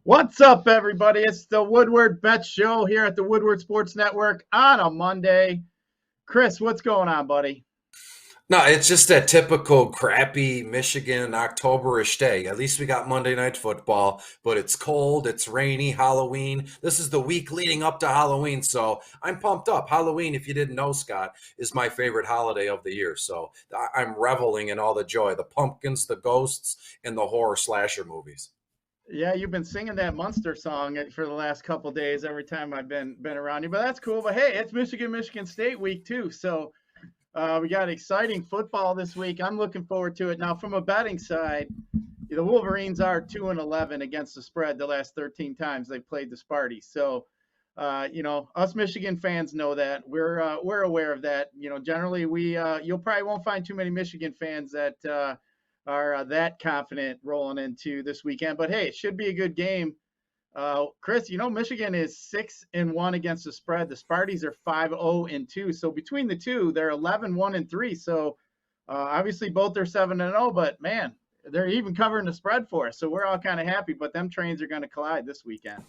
What's up, everybody? It's the Woodward Bet Show here at the Woodward Sports Network on a Monday. Chris, what's going on, buddy? No, it's just that typical crappy Michigan October-ish day. At least we got Monday Night Football, but it's cold, it's rainy, Halloween. This is the week leading up to Halloween, so I'm pumped up. Halloween, if you didn't know, Scott, is my favorite holiday of the year. So I'm reveling in all the joy, the pumpkins, the ghosts, and the horror slasher movies. Yeah, you've been singing that Munster song for the last couple days every time I've been around you, but that's cool. But hey, it's Michigan State week too, so we got exciting football this week. I'm looking forward to it. Now, from a betting side, the Wolverines are 2-11 against the spread the last 13 times they've played the Sparties. So, us Michigan fans know that. We're aware of that. Generally we you'll probably won't find too many Michigan fans that are that confident rolling into this weekend. But hey, it should be a good game. Chris, Michigan is 6-1 against the spread. The Sparties are 5-0-2. So between the two, they're 11-1-3. So obviously both are 7-0. But man, they're even covering the spread for us. So we're all kind of happy. But them trains are going to collide this weekend.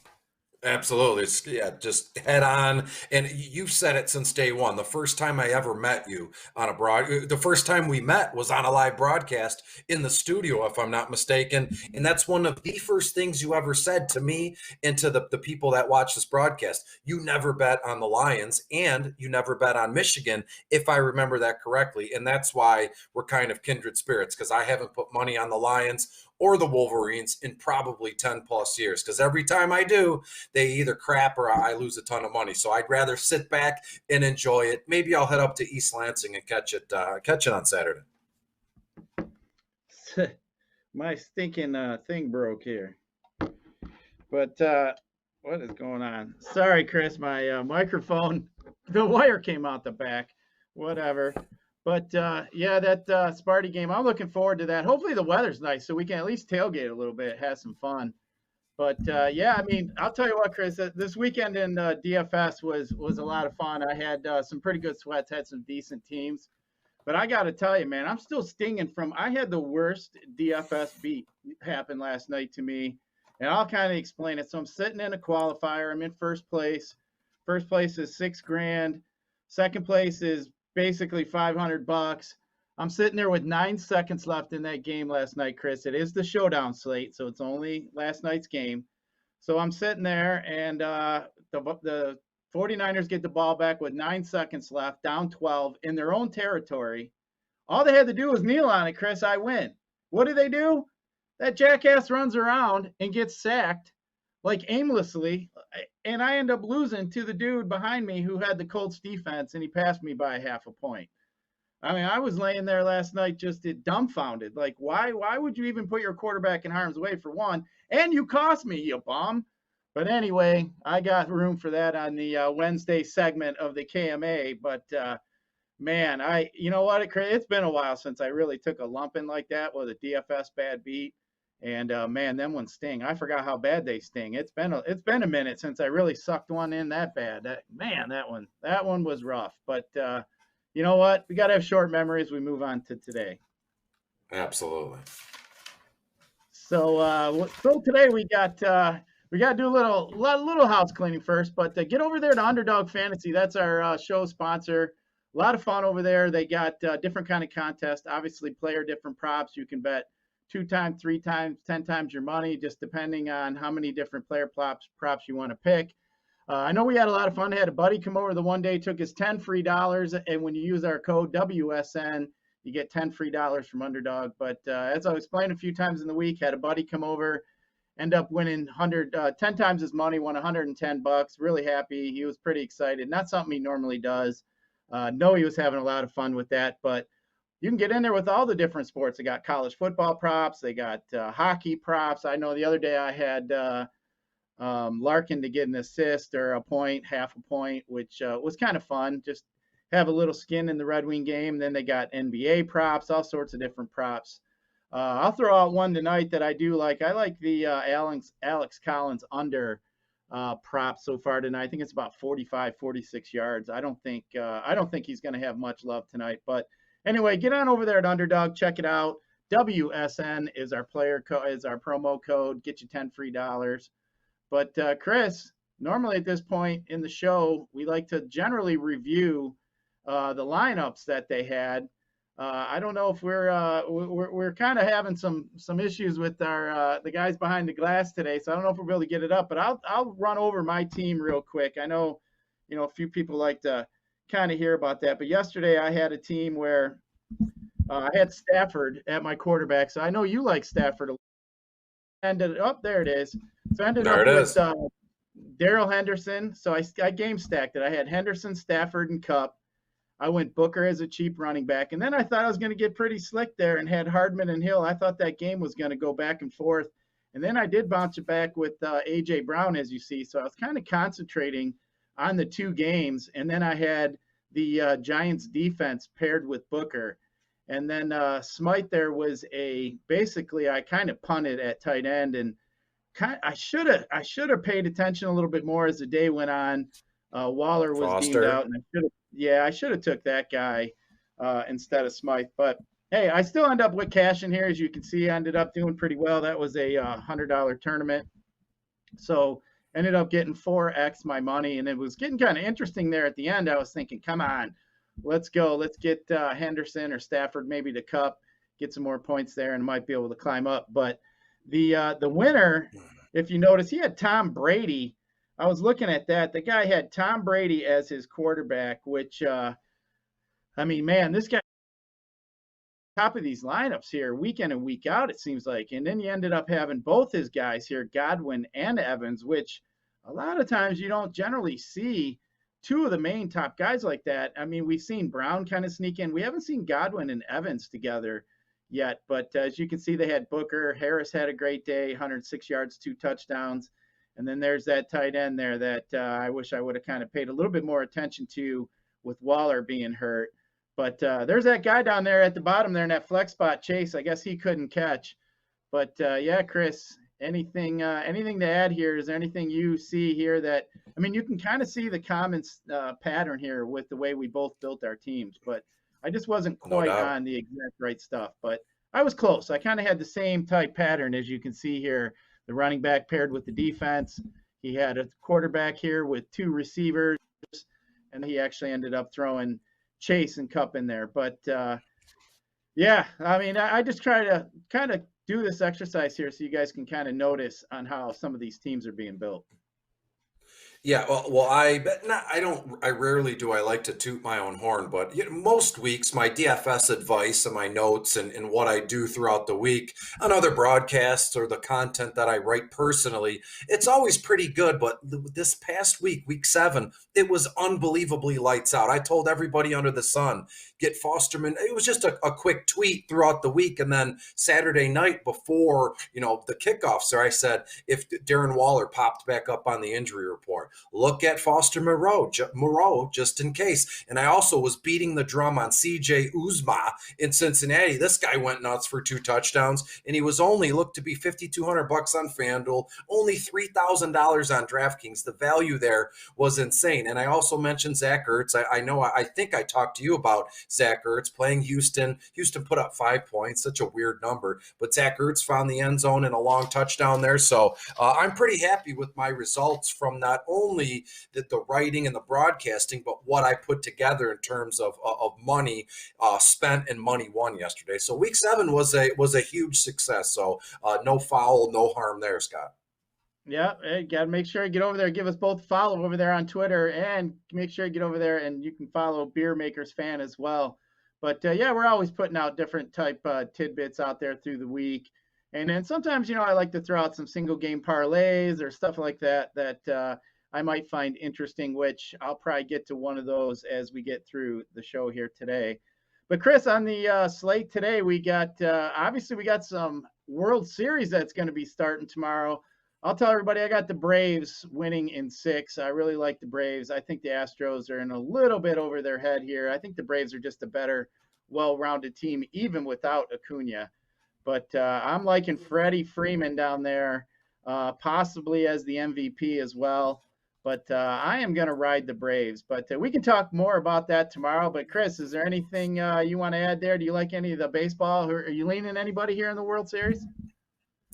Absolutely. Yeah, just head on. And you've said it since day one. The first time I ever met you on the first time we met was on a live broadcast in the studio, if I'm not mistaken. And that's one of the first things you ever said to me and to the people that watch this broadcast. You never bet on the Lions and you never bet on Michigan, if I remember that correctly. And that's why we're kind of kindred spirits, because I haven't put money on the Lions or the Wolverines in probably 10 plus years. Because every time I do, they either crap or I lose a ton of money. So I'd rather sit back and enjoy it. Maybe I'll head up to East Lansing and catch it on Saturday. My stinking thing broke here. But what is going on? Sorry, Chris, my microphone, the wire came out the back. Whatever. But yeah, that Sparty game, I'm looking forward to that. Hopefully the weather's nice so we can at least tailgate a little bit, have some fun. But yeah, I mean, I'll tell you what, Chris, this weekend in DFS was a lot of fun. I had some pretty good sweats, had some decent teams. But I got to tell you, man, I'm still stinging from. I had the worst DFS beat happen last night to me, and I'll kind of explain it. So I'm sitting in a qualifier. I'm in first place. First place is $6,000. Second place is basically $500. I'm sitting there with 9 seconds left in that game last night, Chris. It is the showdown slate, so it's only last night's game. So I'm sitting there, and the 49ers get the ball back with 9 seconds left, down 12 in their own territory. All they had to do was kneel on it, Chris. I win. What do? That jackass runs around and gets sacked like aimlessly, and I end up losing to the dude behind me who had the Colts defense, and he passed me by half a point. I mean, I was laying there last night just dumbfounded. Like, why would you even put your quarterback in harm's way, for one? And you cost me, you bum. But anyway, I got room for that on the Wednesday segment of the KMA. But man, you know what? It's been a while since I really took a lumping like that with a DFS bad beat. And man, them ones sting. I forgot how bad they sting. It's been a minute since I really sucked one in that bad. That one was rough. But you know what? We got to have short memories. We move on to today. Absolutely. So today we got to do a little house cleaning first, but get over there to Underdog Fantasy. That's our show sponsor. A lot of fun over there. They got different kind of contests. Obviously, player different props. You can bet 2 times, 3 times, 10 times your money, just depending on how many different player props you want to pick. I know we had a lot of fun. I had a buddy come over the one day, took his $10 free, and when you use our code WSN, you get $10 free from Underdog. But as I was playing a few times in the week, had a buddy come over, end up winning 10 times his money, won $110. Really happy. He was pretty excited. Not something he normally does. Know he was having a lot of fun with that. But you can get in there with all the different sports. They got college football props. They got hockey props. I know the other day I had Larkin to get an assist or a point, half a point, which was kind of fun. Just have a little skin in the Red Wing game. Then they got NBA props, all sorts of different props. I'll throw out one tonight that I do like. I like the Alex Collins under prop so far tonight. I think it's about 45, 46 yards. I don't think he's going to have much love tonight. But anyway, get on over there at Underdog, check it out. WSN is our promo code. Get you $10 free. But Chris, normally at this point in the show, we like to generally review the lineups that they had. I don't know if we're kind of having some issues with our the guys behind the glass today, so I don't know if we'll be able to get it up. But I'll run over my team real quick. I know, a few people like to kind of hear about that. But yesterday I had a team where I had Stafford at my quarterback, so I know you like Stafford. Ended up there it is. So I ended There up it with is. Daryl Henderson. So I game stacked it. I had Henderson, Stafford, and Cup. I went Booker as a cheap running back. And then I thought I was going to get pretty slick there and had Hardman and Hill. I thought that game was going to go back and forth. And then I did bounce it back with A.J. Brown, as you see. So I was kind of concentrating on the two games. And then I had the Giants defense paired with Booker. And then Smythe there was basically I kind of punted at tight end. And I should have paid attention a little bit more as the day went on. Waller was deemed out, Foster. and I should have took that guy instead of Smythe. But hey, I still end up with cash in here, as you can see. I ended up doing pretty well. That was a $100 tournament, so ended up getting 4x my money, and it was getting kind of interesting there at the end. I was thinking, come on, let's go, let's get Henderson or Stafford maybe to Cup, get some more points there, and might be able to climb up. But the winner, if you notice, he had Tom Brady. I was looking at that. The guy had Tom Brady as his quarterback, which, I mean, man, this guy top of these lineups here week in and week out, it seems like. And then you ended up having both his guys here, Godwin and Evans, which a lot of times you don't generally see two of the main top guys like that. I mean, we've seen Brown kind of sneak in. We haven't seen Godwin and Evans together yet. But as you can see, they had Booker. Harris had a great day, 106 yards, 2 touchdowns. And then there's that tight end there that I wish I would have kind of paid a little bit more attention to with Waller being hurt. But there's that guy down there at the bottom there in that flex spot, Chase. I guess he couldn't catch. But yeah, Chris, anything to add here? Is there anything you see here that, I mean, you can kind of see the common pattern here with the way we both built our teams, but I just wasn't No quite doubt. on the exact right stuff. But I was close. I kind of had the same type pattern as you can see here. The running back paired with the defense. He had a quarterback here with 2 receivers, and he actually ended up throwing Chase and Cup in there. But yeah, I mean, I just try to kind of do this exercise here so you guys can kind of notice on how some of these teams are being built. Yeah, I rarely do. I like to toot my own horn, but most weeks, my DFS advice and my notes and what I do throughout the week on other broadcasts or the content that I write personally, it's always pretty good. But this past week, week 7, it was unbelievably lights out. I told everybody under the sun, get Fosterman. It was just a quick tweet throughout the week. And then Saturday night before, the kickoffs there, I said, if Darren Waller popped back up on the injury report, look at Foster Moreau just in case. And I also was beating the drum on CJ Uzma in Cincinnati. This guy went nuts for 2 touchdowns, and he was only looked to be $5,200 on FanDuel, only $3,000 on DraftKings. The value there was insane. And I also mentioned Zach Ertz. I think I talked to you about Zach Ertz playing Houston. Houston put up 5 points, such a weird number, but Zach Ertz found the end zone and a long touchdown there. So I'm pretty happy with my results from not only the writing and the broadcasting, but what I put together in terms of money spent and money won yesterday. So week 7 was a huge success. So no foul, no harm there, Scott. Yeah, hey, got to make sure you get over there. Give us both a follow over there on Twitter, and make sure you get over there and you can follow Beer Makers Fan as well. But yeah, we're always putting out different type tidbits out there through the week. And then sometimes, I like to throw out some single game parlays or stuff like that I might find interesting, which I'll probably get to one of those as we get through the show here today. But Chris, on the slate today, we got obviously we got some World Series that's going to be starting tomorrow. I'll tell everybody I got the Braves winning in 6. I really like the Braves. I think the Astros are in a little bit over their head here. I think the Braves are just a better, well-rounded team, even without Acuna. But I'm liking Freddie Freeman down there, possibly as the MVP as well. But I am going to ride the Braves. But we can talk more about that tomorrow. But Chris, is there anything you want to add there? Do you like any of the baseball? Are you leaning anybody here in the World Series?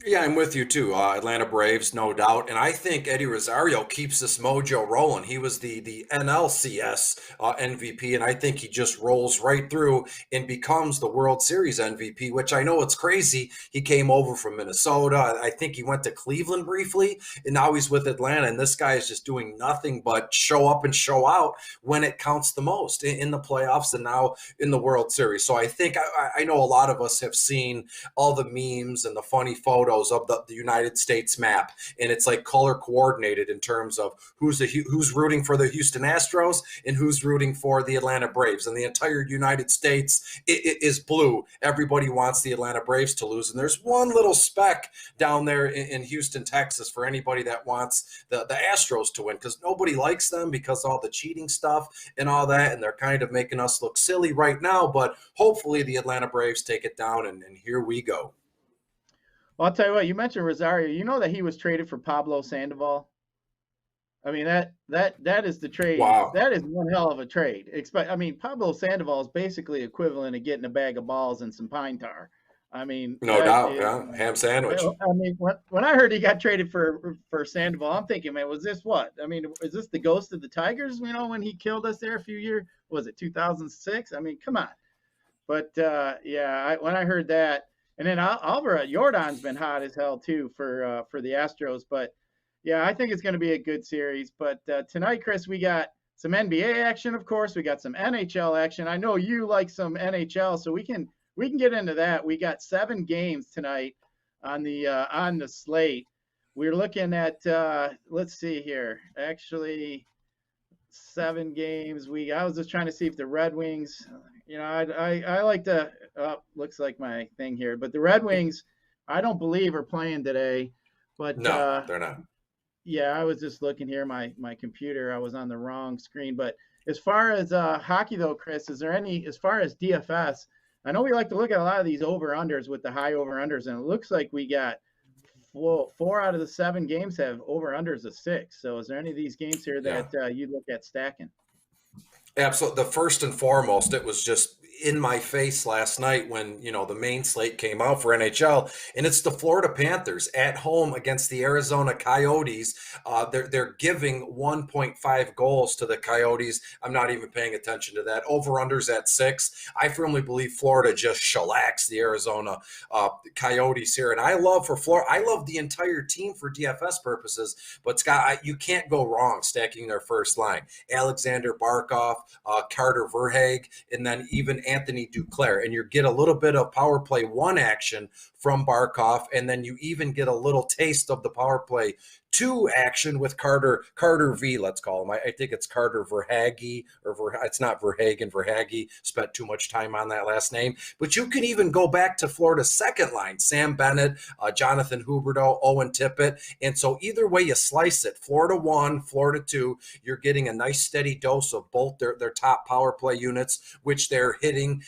Yeah, I'm with you too. Atlanta Braves, no doubt, and I think Eddie Rosario keeps this mojo rolling. He was the NLCS MVP, and I think he just rolls right through and becomes the World Series MVP. Which I know it's crazy. He came over from Minnesota. I think he went to Cleveland briefly, and now he's with Atlanta. And this guy is just doing nothing but show up and show out when it counts the most in the playoffs and now in the World Series. So I think I know a lot of us have seen all the memes and the funny photos of the United States map, and it's like color coordinated in terms of who's rooting for the Houston Astros and who's rooting for the Atlanta Braves, and the entire United States it is blue. Everybody wants the Atlanta Braves to lose, and there's one little speck down there in Houston, Texas, for anybody that wants the Astros to win, because nobody likes them because of all the cheating stuff and all that, and they're kind of making us look silly right now. But hopefully the Atlanta Braves take it down, and here we go. Well, I'll tell you what, you mentioned Rosario. You know that he was traded for Pablo Sandoval? I mean, that is the trade. Wow. That is one hell of a trade. I mean, Pablo Sandoval is basically equivalent of getting a bag of balls and some pine tar. I mean, No that doubt, is. yeah. Ham sandwich. I mean, when I heard he got traded for Sandoval, I'm thinking, man, was this what? I mean, is this the ghost of the Tigers? You know, when he killed us there a few years, was it 2006? I mean, come on. But yeah, when I heard that, and then Alvaro Jordan's been hot as hell too for the Astros. But yeah, I think it's going to be a good series. But tonight, Chris, we got some NBA action, of course. We got some NHL action. I know you like some NHL, so we can get into that. We got 7 games tonight on the slate. We're looking at let's see here. Actually, 7 games. I was just trying to see if the Red Wings. You know, I like to. Looks like my thing here, but the Red Wings, I don't believe are playing today. But No, they're not. yeah, I was just looking here. My computer, I was on the wrong screen. But as far as hockey, though, Chris, is there any as far as DFS? I know we like to look at a lot of these over unders with the high over unders, and it looks like we got 4 out of the 7 games have over unders of 6. So is there any of these games here that you'd look at stacking? Absolutely. The first and foremost, it was just in my face last night when, the main slate came out for NHL, and it's the Florida Panthers at home against the Arizona Coyotes. They're giving 1.5 goals to the Coyotes. I'm not even paying attention to that. Over-unders at 6. I firmly believe Florida just shellacks the Arizona Coyotes here. And I love for Florida, I love the entire team for DFS purposes, but Scott, you can't go wrong stacking their first line. Alexander Barkov, Carter Verhaeghe, and then even Anthony Duclair. And you get a little bit of power play 1 action from Barkov, and then you even get a little taste of the power play 2 action with Carter V, let's call him. I think it's Carter Verhaeghe, it's not Verhaeghe. Spent too much time on that last name. But you can even go back to Florida's second line, Sam Bennett, Jonathan Huberdeau, Owen Tippett. And so either way you slice it, Florida 1, Florida 2, you're getting a nice steady dose of both their top power play units, which they're hitting,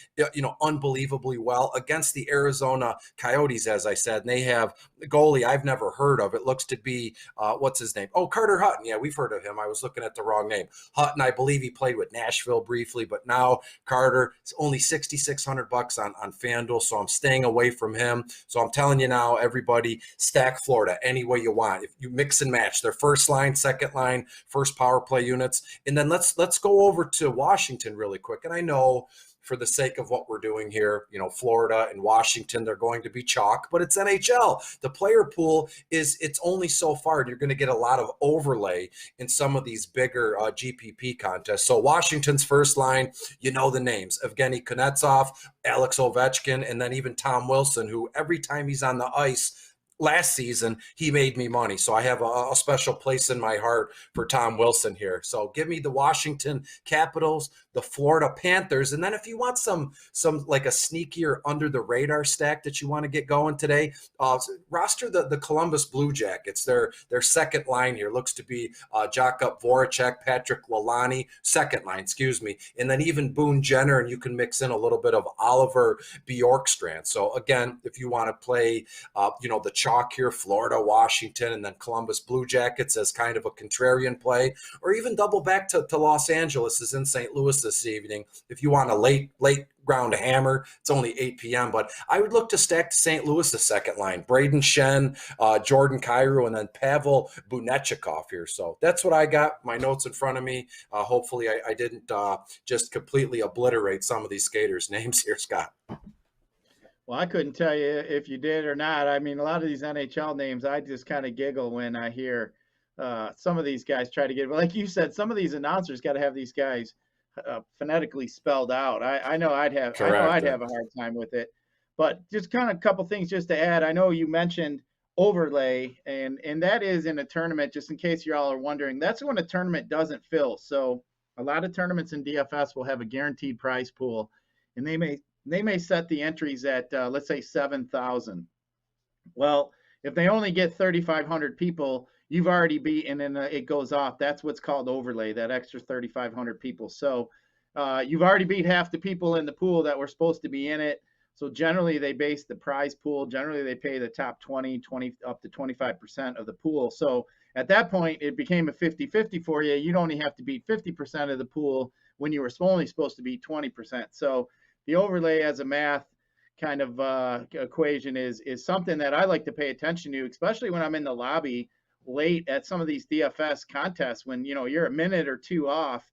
unbelievably well against the Arizona Coyotes, as I said. And they have a goalie I've never heard of. It looks to be what's his name? Oh, Carter Hutton. Yeah, we've heard of him. I was looking at the wrong name. Hutton, I believe he played with Nashville briefly, but now Carter, it's only $6,600 on FanDuel, so I'm staying away from him. So I'm telling you now, everybody, stack Florida any way you want. If you mix and match their first line, second line, first power play units, and then let's go over to Washington really quick. And I know, for the sake of what we're doing here, Florida and Washington, they're going to be chalk, but it's NHL. The player pool it's only so far, and you're going to get a lot of overlay in some of these bigger GPP contests. So Washington's first line, the names: Evgeny Kuznetsov, Alex Ovechkin, and then even Tom Wilson, who every time he's on the ice last season, he made me money. So I have a special place in my heart for Tom Wilson here. So give me the Washington Capitals, the Florida Panthers. And then if you want some like a sneakier under the radar stack that you want to get going today, roster the Columbus Blue Jackets. Their second line here looks to be Jakub Voracek, Patrick Lalani, second line, and then even Boone Jenner, and you can mix in a little bit of Oliver Bjorkstrand. So again, if you want to play, the chalk here, Florida, Washington, and then Columbus Blue Jackets as kind of a contrarian play, or even double back to Los Angeles is in St. Louis this evening. If you want a late round hammer, it's only 8 p.m. But I would look to stack to St. Louis the second line. Braden Shen, Jordan Kyrou, and then Pavel Bunechikov here. So that's what I got. My notes in front of me. Hopefully I didn't just completely obliterate some of these skaters' names here, Scott. Well, I couldn't tell you if you did or not. I mean, a lot of these NHL names, I just kind of giggle when I hear some of these guys try to get, like you said, some of these announcers got to have these guys phonetically spelled out. I know I'd have a hard time with it. But just kind of a couple things just to add. I know you mentioned overlay, and that is in a tournament, just in case you all are wondering, that's when a tournament doesn't fill. So a lot of tournaments in DFS will have a guaranteed prize pool, and they may set the entries at let's say 7,000. Well, if they only get 3,500 people, you've already beaten, and it goes off. That's what's called overlay, that extra 3,500 people. So you've already beat half the people in the pool that were supposed to be in it. So generally they base the prize pool. Generally they pay the top 20 up to 25% of the pool. So at that point, it became a 50-50 for you. You'd only have to beat 50% of the pool when you were only supposed to beat 20%. So the overlay as a math kind of equation is something that I like to pay attention to, especially when I'm in the lobby late at some of these DFS contests when, you know, you're a minute or two off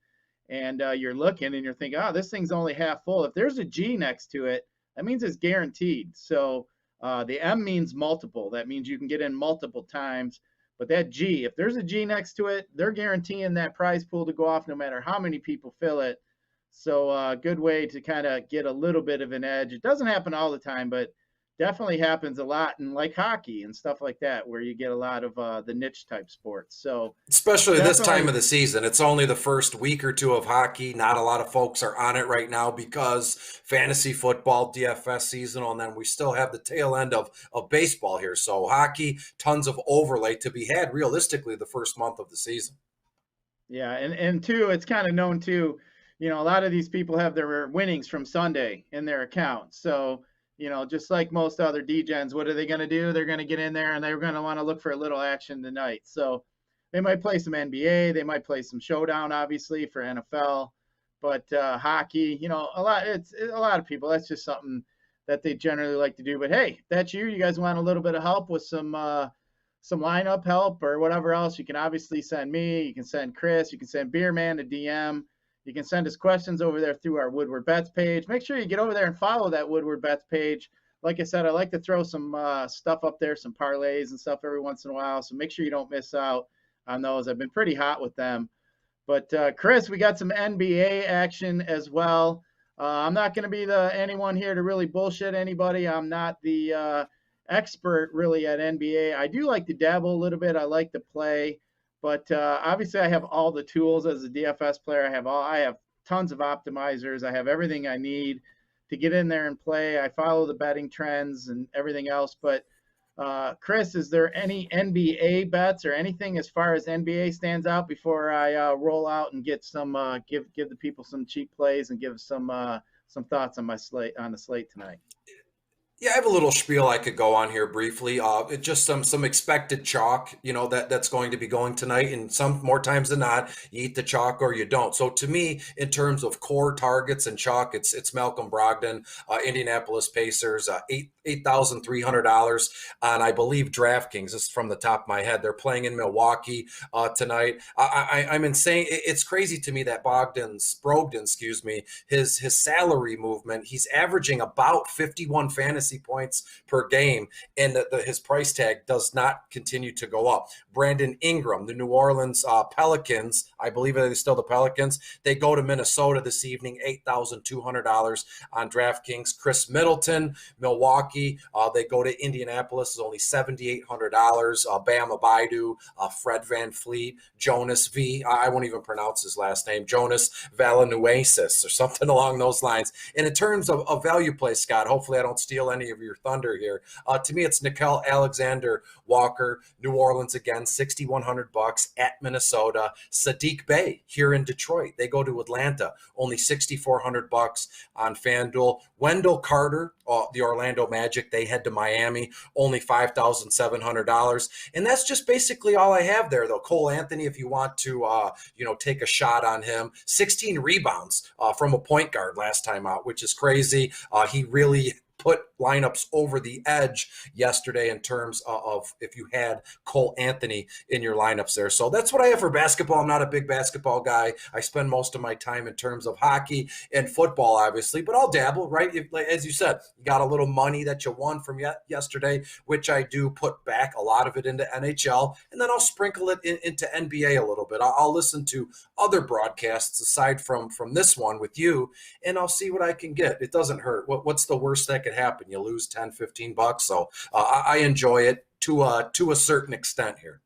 and you're looking and you're thinking, oh, this thing's only half full. If there's a G next to it, that means it's guaranteed. So the M means multiple. That means you can get in multiple times. But that G, if there's a G next to it, they're guaranteeing that prize pool to go off no matter how many people fill it. So good way to kind of get a little bit of an edge. It doesn't happen all the time, but definitely happens a lot in like hockey and stuff like that, where you get a lot of the niche type sports. So especially this time of the season, it's only the first week or two of hockey. Not a lot of folks are on it right now because fantasy football, DFS seasonal, and then we still have the tail end of baseball here. So hockey, tons of overlay to be had realistically the first month of the season. Yeah, and two, it's kind of known too, you know, a lot of these people have their winnings from Sunday in their account. So you know, just like most other DGens, what are they going to do? They're going to get in there and they're going to want to look for a little action tonight. So they might play some NBA, they might play some Showdown, obviously for NFL, but hockey, you know, it's a lot of people. That's just something that they generally like to do. But hey, if that's you guys want a little bit of help with some lineup help or whatever else, you can obviously send me. You can send Chris. You can send Beerman a DM. You can send us questions over there through our Woodward Bets page. Make sure you get over there and follow that Woodward Bets page. Like I said, I like to throw some stuff up there, some parlays and stuff every once in a while. So make sure you don't miss out on those. I've been pretty hot with them. But Chris, we got some NBA action as well. I'm not going to be anyone here to really bullshit anybody. I'm not the expert really at NBA. I do like to dabble a little bit. I like to play. But obviously, I have all the tools as a DFS player. I have tons of optimizers. I have everything I need to get in there and play. I follow the betting trends and everything else. But Chris, is there any NBA bets or anything as far as NBA stands out before I roll out and get some give the people some cheap plays and give some thoughts on the slate tonight? Yeah, I have a little spiel I could go on here briefly. Just some expected chalk, you know, that's going to be going tonight, and some more times than not, you eat the chalk or you don't. So to me, in terms of core targets and chalk, it's Malcolm Brogdon, Indianapolis Pacers, $8,300 on, I believe, DraftKings. This is from the top of my head. They're playing in Milwaukee tonight. I'm insane. It's crazy to me that Brogdon, his salary movement, he's averaging about 51 fantasy points per game, and his price tag does not continue to go up. Brandon Ingram, the New Orleans Pelicans, I believe they're still the Pelicans. They go to Minnesota this evening, $8,200 on DraftKings. Chris Middleton, Milwaukee, they go to Indianapolis, is only $7,800. Bam Abidu, Fred VanVleet, Jonas V. I won't even pronounce his last name, Jonas Valanuesis or something along those lines. And in terms of value play, Scott, hopefully I don't steal any any of your thunder here. To me, it's Nickel Alexander Walker, New Orleans again, $6,100 at Minnesota. Sadiq Bey here in Detroit. They go to Atlanta, only $6,400 on FanDuel. Wendell Carter, the Orlando Magic, they head to Miami, only $5,700. And that's just basically all I have there, though. Cole Anthony, if you want to, take a shot on him, 16 rebounds from a point guard last time out, which is crazy. He really put lineups over the edge yesterday in terms of if you had Cole Anthony in your lineups there. So that's what I have for basketball. I'm not a big basketball guy. I spend most of my time in terms of hockey and football, obviously, but I'll dabble, right? As you said, you got a little money that you won from yesterday, which I do put back a lot of it into NHL, and then I'll sprinkle it into NBA a little bit. I'll listen to other broadcasts aside from this one with you, and I'll see what I can get. It doesn't hurt. What's the worst that could happen? You lose 10, 15 bucks. So I enjoy it to a certain extent here.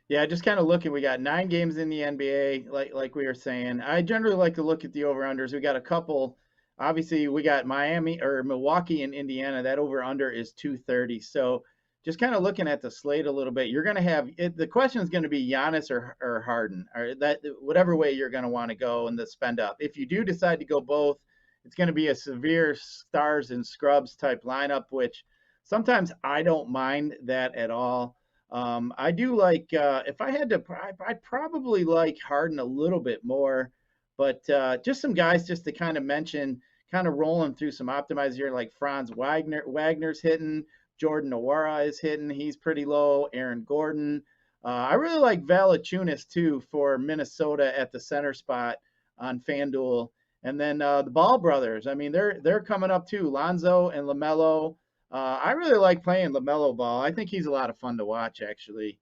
Yeah, just kind of looking. We got 9 games in the NBA, like we were saying. I generally like to look at the over-unders. We got a couple. Obviously, we got Milwaukee and Indiana. That over-under is 230. So just kind of looking at the slate a little bit, you're going to have – the question is going to be Giannis or Harden, or that whatever way you're going to want to go and the spend up. If you do decide to go both, it's going to be a severe stars and scrubs type lineup, which sometimes I don't mind that at all. I do like, if I had to, I'd probably like Harden a little bit more, but just some guys just to kind of mention, kind of rolling through some optimizers here, like Franz Wagner's hitting, Jordan Nwora is hitting, he's pretty low, Aaron Gordon. I really like Valanciunas too for Minnesota at the center spot on FanDuel. And then the Ball brothers, I mean, they're coming up too, Lonzo and LaMelo. I really like playing LaMelo Ball. I think he's a lot of fun to watch, actually.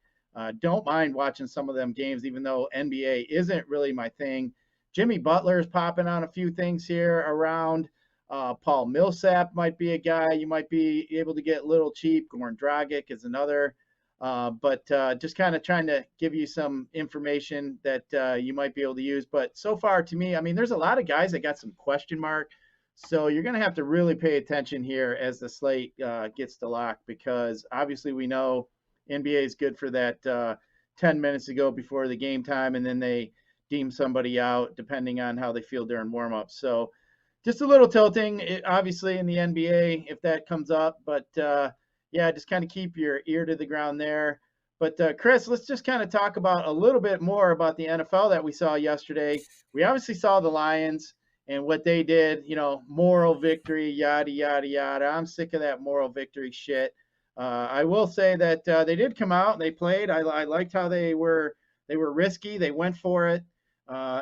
Don't mind watching some of them games, even though NBA isn't really my thing. Jimmy Butler is popping on a few things here around. Paul Millsap might be a guy you might be able to get a little cheap. Goran Dragic is another. But just kind of trying to give you some information that you might be able to use. But so far, to me, I mean, there's a lot of guys that got some question mark. So you're going to have to really pay attention here as the slate gets to lock, because obviously we know NBA is good for that 10 minutes to go before the game time, and then they deem somebody out depending on how they feel during warm-up. So just a little tilting, obviously, in the NBA if that comes up. But, yeah, just kind of keep your ear to the ground there. But, Chris, let's just kind of talk about a little bit more about the NFL that we saw yesterday. We obviously saw the Lions and what they did, moral victory, yada, yada, yada. I'm sick of that moral victory shit. I will say that they did come out and they played. I liked how they were risky. They went for it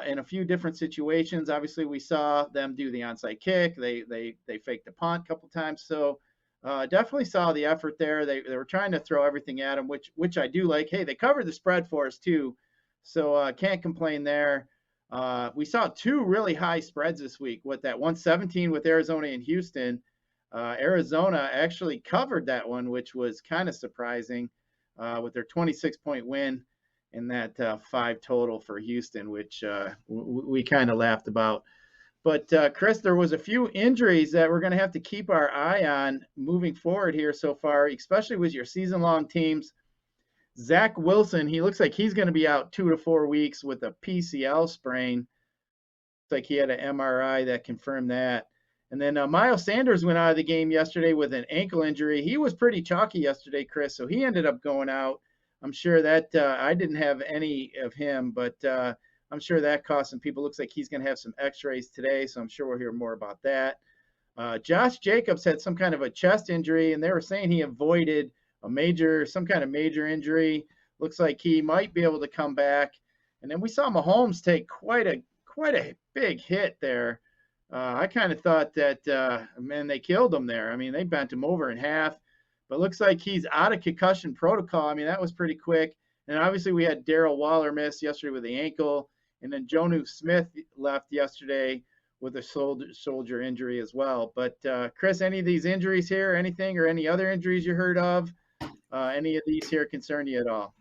in a few different situations. Obviously, we saw them do the onside kick. They faked the punt a couple times. So definitely saw the effort there. They were trying to throw everything at them, which I do like. Hey, they covered the spread for us too, so can't complain there. We saw 2 really high spreads this week with that 117 with Arizona and Houston. Arizona actually covered that one, which was kind of surprising with their 26-point win and that 5 total for Houston, which we kind of laughed about. But, Chris, there was a few injuries that we're going to have to keep our eye on moving forward here so far, especially with your season-long teams. Zach Wilson, he looks like he's going to be out 2 to 4 weeks with a PCL sprain. Looks like he had an MRI that confirmed that. And then Miles Sanders went out of the game yesterday with an ankle injury. He was pretty chalky yesterday, Chris, so he ended up going out. I'm sure that I didn't have any of him, but I'm sure that cost some people. Looks like he's going to have some x-rays today, so I'm sure we'll hear more about that. Josh Jacobs had some kind of a chest injury, and they were saying he avoided some kind of major injury. Looks like he might be able to come back. And then we saw Mahomes take quite a big hit there. I kind of thought that, man, they killed him there. I mean, they bent him over in half. But looks like he's out of concussion protocol. I mean, that was pretty quick. And obviously we had Darrell Waller miss yesterday with the ankle. And then Jonnu Smith left yesterday with a shoulder injury as well. But, Chris, any of these injuries here, anything, or any other injuries you heard of? Any of these here concern you at all?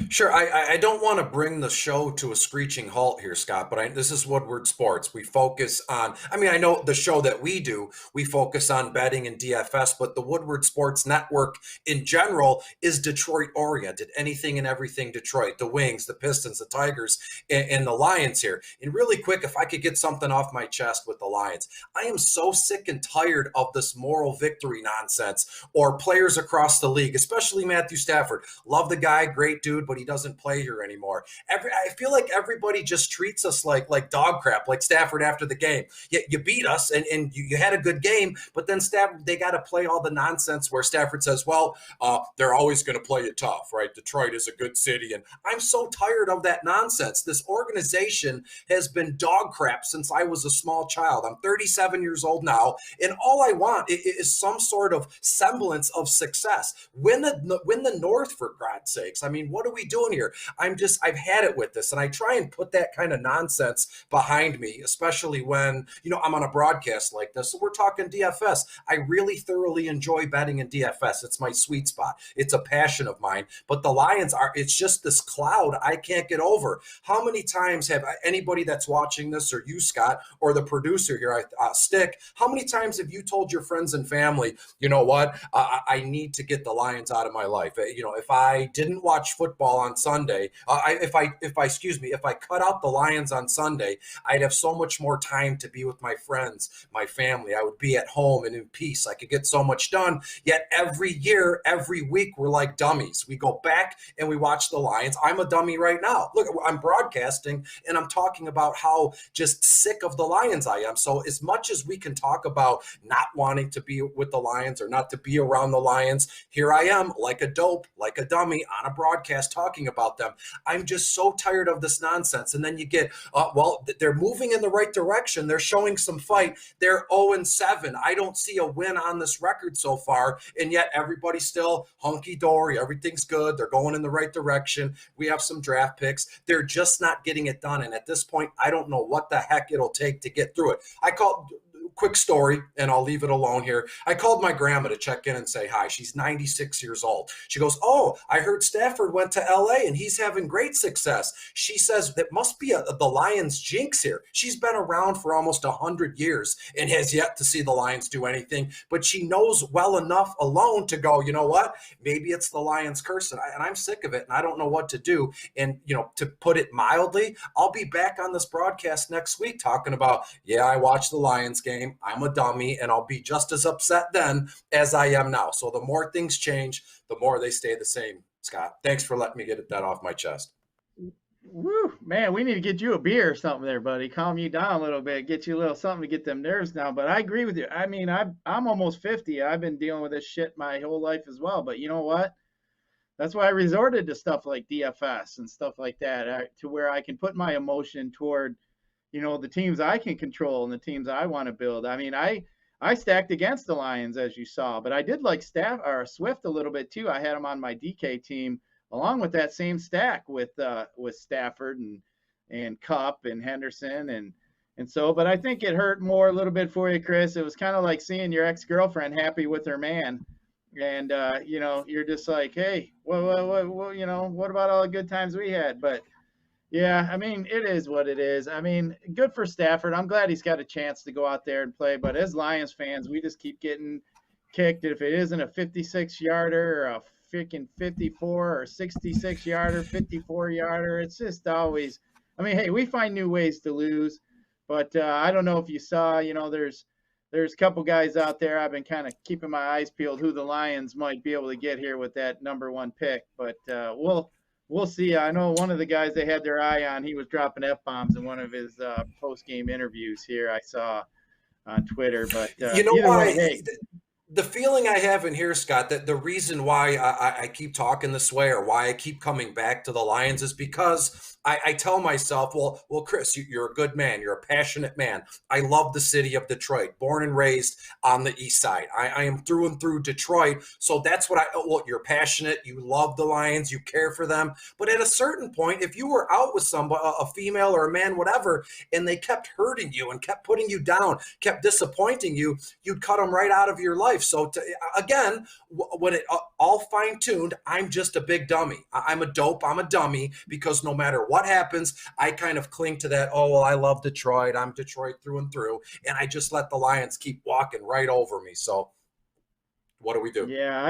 Sure. I don't want to bring the show to a screeching halt here, Scott, but this is Woodward Sports. We focus on, I mean, I know the show that we do, we focus on betting and DFS, but the Woodward Sports Network in general is Detroit oriented. Anything and everything Detroit, the Wings, the Pistons, the Tigers, and the Lions here. And really quick, if I could get something off my chest with the Lions, I am so sick and tired of this moral victory nonsense or players across the league, especially Matthew Stafford. Love the guy, great dude, but he doesn't play here anymore. I feel like everybody just treats us like dog crap, like Stafford after the game. You beat us and you had a good game, but then Stafford, they got to play all the nonsense where Stafford says, well, they're always going to play you tough, right? Detroit is a good city. And I'm so tired of that nonsense. This organization has been dog crap since I was a small child. I'm 37 years old now, and all I want is some sort of semblance of success. Win the North, for God's sakes. I mean, what are we doing here? I've had it with this, and I try and put that kind of nonsense behind me, especially when, I'm on a broadcast like this. So we're talking DFS. I really thoroughly enjoy betting in DFS. It's my sweet spot. It's a passion of mine. But the Lions it's just this cloud I can't get over. How many times have anybody that's watching this, or you, Scott, or the producer here, Stick, how many times have you told your friends and family, you know what, I need to get the Lions out of my life? If I didn't watch football on Sunday, if I cut out the Lions on Sunday, I'd have so much more time to be with my friends, my family. I would be at home and in peace. I could get so much done. Yet every year, every week, we're like dummies. We go back and we watch the Lions. I'm a dummy right now. Look, I'm broadcasting and I'm talking about how just sick of the Lions I am. So as much as we can talk about not wanting to be with the Lions or not to be around the Lions, here I am like a dope, like a dummy on a broadcast talking about them. I'm just so tired of this nonsense. And then you get, they're moving in the right direction. They're showing some fight. They're 0-7. I don't see a win on this record so far. And yet everybody's still hunky-dory. Everything's good. They're going in the right direction. We have some draft picks. They're just not getting it done. And at this point, I don't know what the heck it'll take to get through it. Quick story, and I'll leave it alone here. I called my grandma to check in and say hi. She's 96 years old. She goes, oh, I heard Stafford went to LA and he's having great success. She says that must be the Lions jinx here. She's been around for almost 100 years and has yet to see the Lions do anything, but she knows well enough alone to go, you know what, maybe it's the Lions curse, and I'm sick of it and I don't know what to do. And, to put it mildly, I'll be back on this broadcast next week talking about, I watched the Lions game. I'm a dummy, and I'll be just as upset then as I am now. So the more things change, the more they stay the same, Scott. Thanks for letting me get that off my chest. Woo, man, we need to get you a beer or something there, buddy. Calm you down a little bit, get you a little something to get them nerves down. But I agree with you. I mean, I'm almost 50. I've been dealing with this shit my whole life as well. But you know what? That's why I resorted to stuff like DFS and stuff like that, to where I can put my emotion toward the teams I can control and the teams I want to build. I mean, I stacked against the Lions, as you saw, but I did like Swift a little bit too. I had him on my DK team along with that same stack with Stafford and Kupp and Henderson and so. But I think it hurt more a little bit for you, Chris. It was kind of like seeing your ex-girlfriend happy with her man, and you're just like, hey, what about all the good times we had? But yeah, I mean, it is what it is. I mean, good for Stafford. I'm glad he's got a chance to go out there and play. But as Lions fans, we just keep getting kicked. If it isn't a 56-yarder or a freaking 54 or 66-yarder, 54-yarder, it's just always – I mean, hey, we find new ways to lose. But I don't know if you saw, there's a couple guys out there. I've been kind of keeping my eyes peeled who the Lions might be able to get here with that number one pick. But we'll see. I know one of the guys they had their eye on, he was dropping F-bombs in one of his post-game interviews here I saw on Twitter. But the feeling I have in here, Scott, that the reason why I keep talking this way or why I keep coming back to the Lions is because I tell myself, well, Chris, you're a good man. You're a passionate man. I love the city of Detroit, born and raised on the east side. I am through and through Detroit. So that's what you're passionate. You love the Lions. You care for them. But at a certain point, if you were out with somebody, a female or a man, whatever, and they kept hurting you and kept putting you down, kept disappointing you, you'd cut them right out of your life. So again, when it all fine tuned, I'm just a big dummy. I'm a dope. I'm a dummy, because no matter what happens, I kind of cling to that. Oh, well, I love Detroit. I'm Detroit through and through. And I just let the Lions keep walking right over me. So what do we do? Yeah,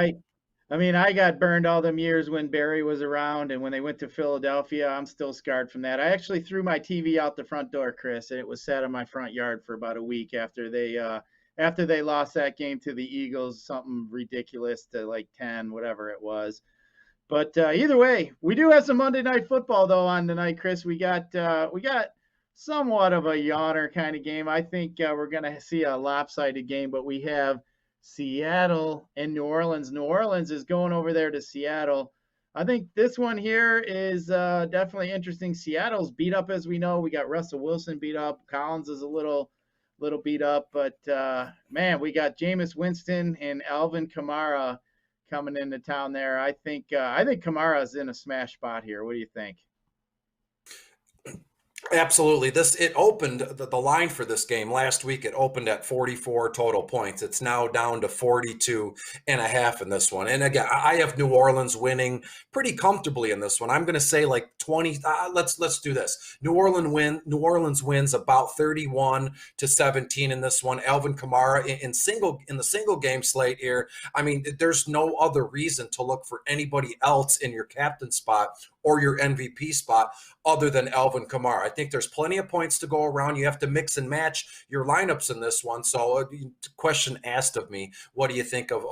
I mean, I got burned all them years when Barry was around, and when they went to Philadelphia, I'm still scarred from that. I actually threw my TV out the front door, Chris, and it was sat in my front yard for about a week after they lost that game to the Eagles, something ridiculous to like 10, whatever it was. But either way, we do have some Monday Night Football though on tonight, Chris. We got somewhat of a yawner kind of game. I think we're going to see a lopsided game, but we have Seattle and New Orleans. New Orleans is going over there to Seattle. I think this one here is definitely interesting. Seattle's beat up, as we know. We got Russell Wilson beat up. Collins is a little beat up, but man, we got Jameis Winston and Alvin Kamara coming into town there. I think Kamara's in a smash spot here. What do you think? Absolutely. It opened the line for this game last week. It opened at 44 total points. It's now down to 42 and a half in this one. And again, I have New Orleans winning pretty comfortably in this one. I'm going to say like 20. Let's do this. New Orleans wins about 31-17 in this one. Alvin Kamara in the single game slate here. I mean, there's no other reason to look for anybody else in your captain spot or your MVP spot other than Alvin Kamara. I think there's plenty of points to go around. You have to mix and match your lineups in this one. So question asked of me, what do you think of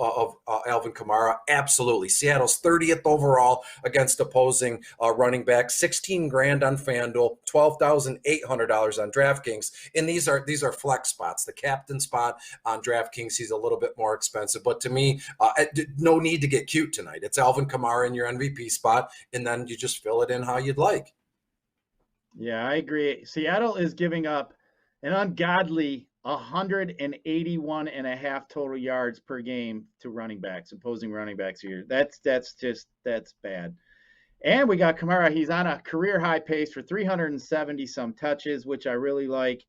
Alvin Kamara? Absolutely. Seattle's 30th overall against opposing running back, 16 grand on FanDuel, $12,800 on DraftKings. And these are flex spots. The captain spot on DraftKings, he's a little bit more expensive. But to me, no need to get cute tonight. It's Alvin Kamara in your MVP spot, and then you just fill it in how you'd like. Yeah, I agree. Seattle is giving up an ungodly 181 and a half total yards per game to opposing running backs here. That's bad. And we got Kamara. He's on a career high pace for 370 some touches, which I really like.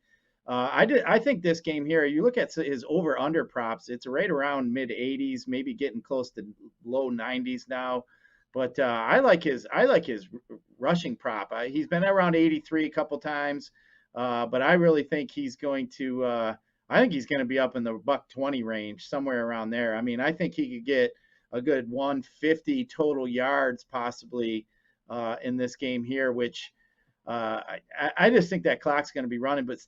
I think this game here, you look at his over under props, it's right around mid 80s, maybe getting close to low 90s now. But I like his rushing prop. He's been around 83 a couple times, but I really think he's going to. I think he's going to be up in the $120 range, somewhere around there. I mean, I think he could get a good 150 total yards possibly in this game here, which I just think that clock's going to be running. But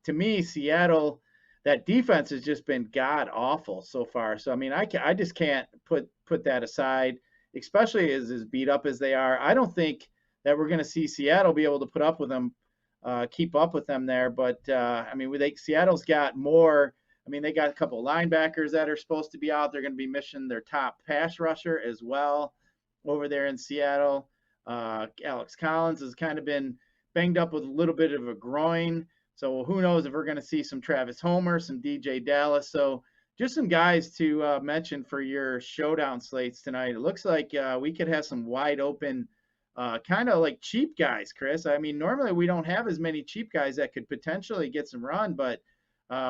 to me, Seattle, that defense has just been god awful so far. So I mean, I just can't put that aside, especially as beat up as they are. I don't think that we're going to see Seattle be able to put up with them, keep up with them there. But, I mean, Seattle's got more. I mean, they got a couple of linebackers that are supposed to be out. They're going to be missing their top pass rusher as well over there in Seattle. Alex Collins has kind of been banged up with a little bit of a groin. So who knows if we're going to see some Travis Homer, some DJ Dallas. So just some guys to mention for your showdown slates tonight. It looks like we could have some wide open, kind of like cheap guys, Chris. I mean, normally we don't have as many cheap guys that could potentially get some run, but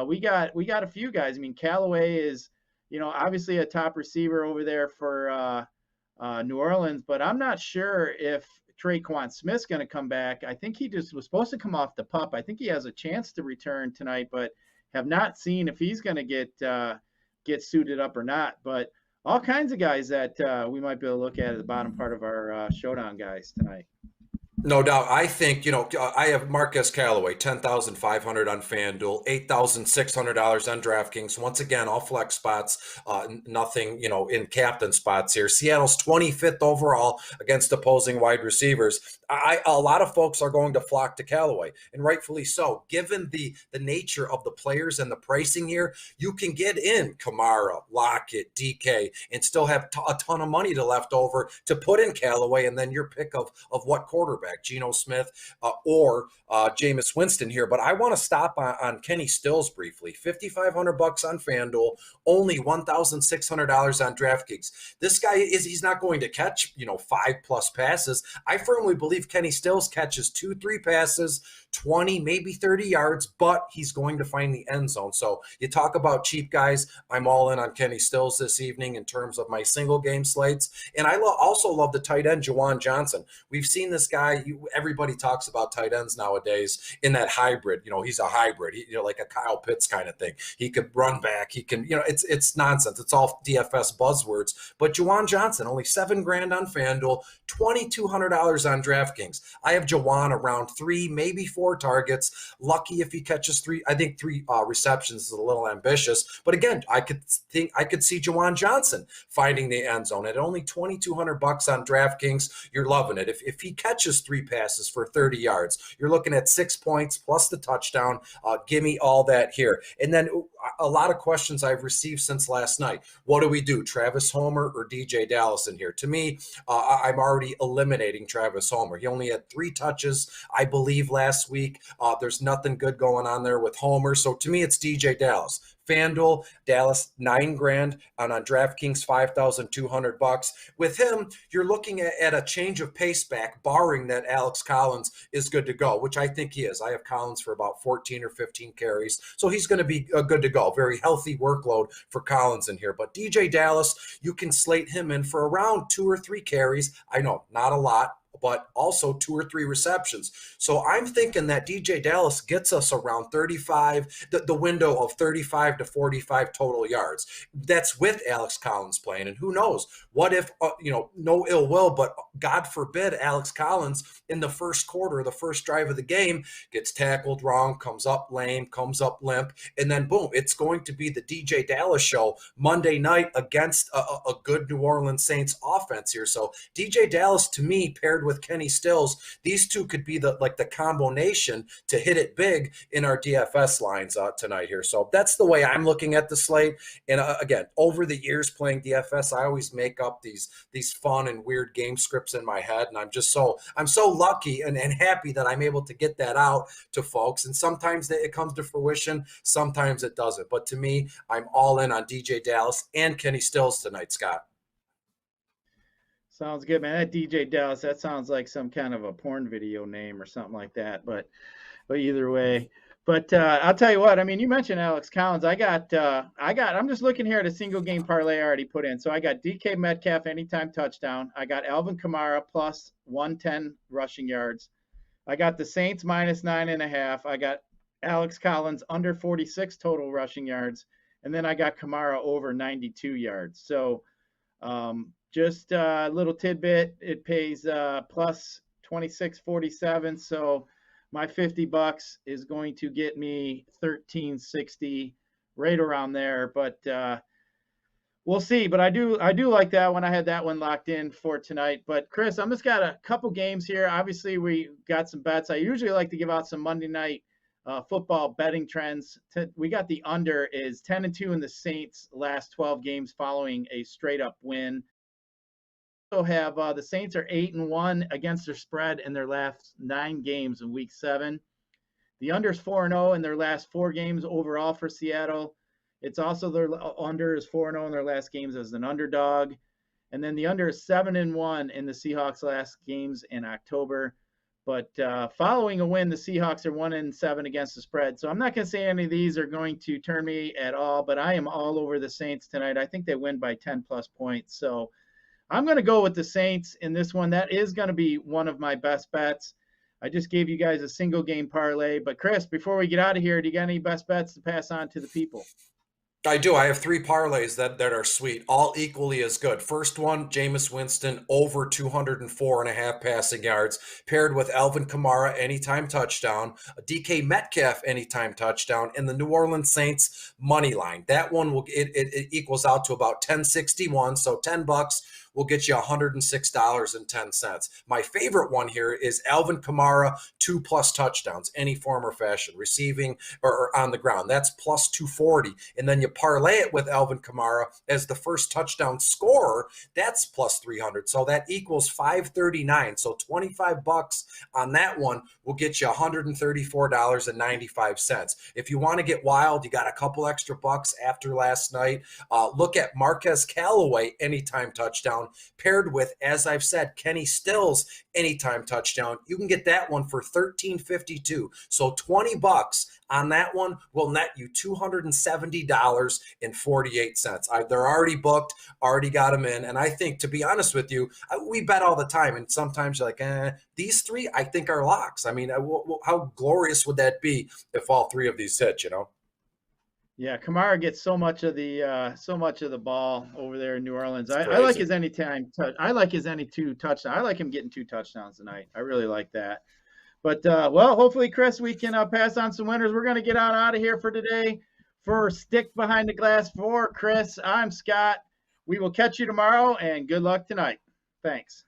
we got a few guys. I mean, Callaway is, obviously a top receiver over there for New Orleans, but I'm not sure if Traquan Smith's going to come back. I think he just was supposed to come off the PUP. I think he has a chance to return tonight, but have not seen if he's going to get suited up or not. But all kinds of guys that we might be able to look at the bottom part of our showdown guys tonight. No doubt. I think, I have Marquez Callaway, 10,500 on FanDuel, $8,600 on DraftKings. Once again, all flex spots, nothing, in captain spots here. Seattle's 25th overall against opposing wide receivers. A lot of folks are going to flock to Callaway, and rightfully so. Given the nature of the players and the pricing here, you can get in Kamara, Lockett, DK, and still have a ton of money left over to put in Callaway, and then your pick of what quarterback. quarterback, Geno Smith or Jameis Winston here. But I want to stop on Kenny Stills briefly. $5,500 on FanDuel, only $1,600 on DraftKings. This guy he's not going to catch 5+ passes. I firmly believe Kenny Stills catches 2-3 passes, 20, maybe 30 yards, but he's going to find the end zone. So you talk about cheap guys. I'm all in on Kenny Stills this evening in terms of my single game slates. And I also love the tight end, Juwan Johnson. We've seen this guy. Everybody talks about tight ends nowadays in that hybrid. He's a hybrid, like a Kyle Pitts kind of thing. He could run back. He can, it's nonsense. It's all DFS buzzwords. But Juwan Johnson, only $7,000 on FanDuel, $2,200 on DraftKings. I have Juwan around 3, maybe 4 targets. Lucky if he catches 3. I think 3 receptions is a little ambitious. But again, I could see Juwan Johnson finding the end zone at only $2,200 on DraftKings. You're loving it. If he catches 3 passes for 30 yards, you're looking at 6 points plus the touchdown. Give me all that here. And then a lot of questions I've received since last night. What do we do? Travis Homer or DJ Dallas in here? To me, I'm already eliminating Travis Homer. He only had 3 touches, I believe, last week. There's nothing good going on there with Homer. So to me, it's DJ Dallas. FanDuel, Dallas, $9,000, and on DraftKings, $5,200. With him, you're looking at a change of pace back, barring that Alex Collins is good to go, which I think he is. I have Collins for about 14 or 15 carries, so he's going to be good to go. Very healthy workload for Collins in here. But DJ Dallas, you can slate him in for around 2 or 3 carries. I know, not a lot, but also 2 or 3 receptions. So I'm thinking that DJ Dallas gets us around 35, the window of 35 to 45 total yards. That's with Alex Collins playing. And who knows? What if, no ill will, but God forbid Alex Collins in the first quarter, the first drive of the game, gets tackled wrong, comes up lame, comes up limp, and then boom, it's going to be the DJ Dallas show Monday night against a good New Orleans Saints offense here. So DJ Dallas, to me, paired with Kenny Stills, these two could be the combination to hit it big in our DFS lines tonight here. So that's the way I'm looking at the slate. And again, over the years playing DFS, I always make up these fun and weird game scripts in my head, and I'm so lucky and happy that I'm able to get that out to folks. And sometimes it comes to fruition, sometimes it doesn't. But to me, I'm all in on DJ Dallas and Kenny Stills tonight, Scott. Sounds good, man. That DJ Dallas, that sounds like some kind of a porn video name or something like that. But either way. But I'll tell you what. I mean, you mentioned Alex Collins. I'm just looking here at a single game parlay I already put in. So I got DK Metcalf anytime touchdown. I got Alvin Kamara plus 110 rushing yards. I got the Saints minus 9.5. I got Alex Collins under 46 total rushing yards, and then I got Kamara over 92 yards. So. Just a little tidbit, it pays plus 26.47. So my $50 is going to get me 13.60, right around there. But we'll see. But I do like that one. I had that one locked in for tonight. But Chris, I'm just got a couple games here. Obviously, we got some bets. I usually like to give out some Monday night football betting trends. We got the under is 10-2 in the Saints last 12 games following a straight up win. Also have the Saints are 8-1 against their spread in their last 9 games in week 7. The under is 4-0 in their last 4 games overall for Seattle. It's also their under is 4-0 in their last games as an underdog. And then the under is 7-1 in the Seahawks last games in October. But following a win, the Seahawks are 1-7 against the spread. So I'm not going to say any of these are going to turn me at all, but I am all over the Saints tonight. I think they win by 10+ points. So I'm going to go with the Saints in this one. That is going to be one of my best bets. I just gave you guys a single game parlay. But Chris, before we get out of here, do you got any best bets to pass on to the people? I do. I have 3 parlays that are sweet, all equally as good. First one, Jameis Winston over 204.5 passing yards, paired with Alvin Kamara anytime touchdown, a DK Metcalf anytime touchdown, and the New Orleans Saints money line. That one it equals out to about 10.61, so $10 will get you $106.10. My favorite one here is Alvin Kamara, 2+ touchdowns, any form or fashion, receiving or on the ground. That's plus 240. And then you parlay it with Alvin Kamara as the first touchdown scorer. That's plus 300. So that equals 539. So 25 bucks on that one will get you $134.95. If you want to get wild, you got a couple extra bucks after last night. Look at Marquez Callaway anytime touchdown paired with, as I've said, Kenny Stills anytime touchdown. You can get that one for $13.52. So 20 bucks on that one will net you $270.48. They're already booked, already got them in. And I think, to be honest with you, we bet all the time. And sometimes you're like, these three I think are locks. I mean, how glorious would that be if all three of these hit, you know? Yeah, Kamara gets so much of the ball over there in New Orleans. I Crazy. like his anytime touch. I like his any 2 touchdowns. I like him getting 2 touchdowns tonight. I really like that. But well, hopefully, Chris, we can pass on some winners. We're going to get out of here for today. For Stick Behind the Glass, for Chris, I'm Scott. We will catch you tomorrow, and good luck tonight. Thanks.